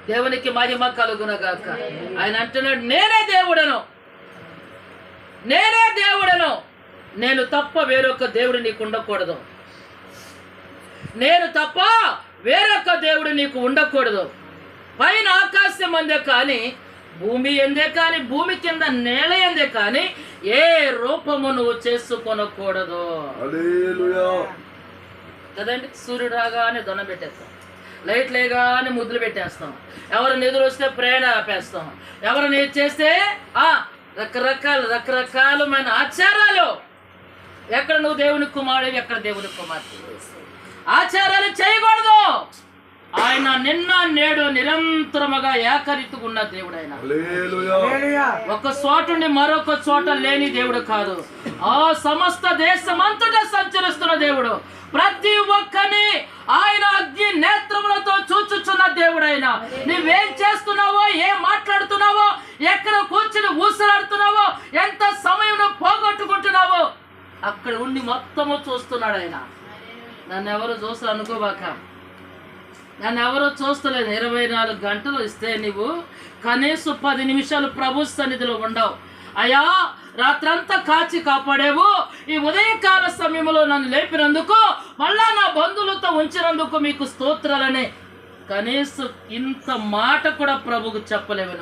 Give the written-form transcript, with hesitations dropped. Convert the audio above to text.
దేవునికి మహిమ కలుగునగాక. ఆయన అంటున్నాడు, నేనే దేవుడను, నేనే దేవుడను, నేను తప్ప వేరొక దేవుడు నీకు ఉండకూడదు, నేను తప్ప వేరొక దేవుడు నీకు ఉండకూడదు. పైన ఆకాశం అందే కానీ, భూమి ఎందే కానీ, భూమి కింద నేల ఎందే కానీ ఏ రూపము నువ్వు చేసుకొనకూడదు కదండి. సూర్యుడు రాగానే దొన పెట్టేస్తాం, లైట్ లేగానే ముద్దులు పెట్టేస్తాం, ఎవరిని ఎదురు వస్తే ప్రేరణ ఆపేస్తాం, ఎవరిని చేస్తే రకరకాలమైన ఆచారాలు. ఎక్కడ నువ్వు దేవుని కుమారుడు, ఎక్కడ దేవుని కుమార్తె, ఆచారాలు చేయకూడదు. ఆయన నిన్న నేడు నిరంతరముగా ఏకరీతిగా ఉన్న దేవుడు. ఆయన ఒక చోటుండి మరొక చోట లేని దేవుడు కాదు. ఆ సమస్త దేశమంతటా సంచరిస్తున్న దేవుడు. ప్రతి ఒక్కని ఆయన అగ్ని నేత్రములతో చూచుచున్న దేవుడు. ఆయన నువ్వేం చేస్తున్నావో, ఏం మాట్లాడుతున్నావో, ఎక్కడ కూర్చుని ఊసలాడుతున్నావో, ఎంత సమయం పోగొట్టుకుంటున్నావో అక్కడ ఉండి మొత్తము చూస్తున్నాడు ఆయన. నన్ను ఎవరు చూస్తారు అనుకోబాక, నన్ను ఎవరో చూస్తలేదు. 24 గంటలు ఇస్తే నువ్వు కనీసం 10 నిమిషాలు ప్రభు సన్నిధిలో ఉండవు. అయ్యా, రాత్రంతా కాచి కాపాడేవు, ఈ ఉదయకాల సమయంలో నన్ను లేపినందుకు, మళ్ళా నా బంధువులతో ఉంచినందుకు మీకు స్తోత్రాలని కనీసం ఇంత మాట కూడా ప్రభుకు చెప్పలేవు.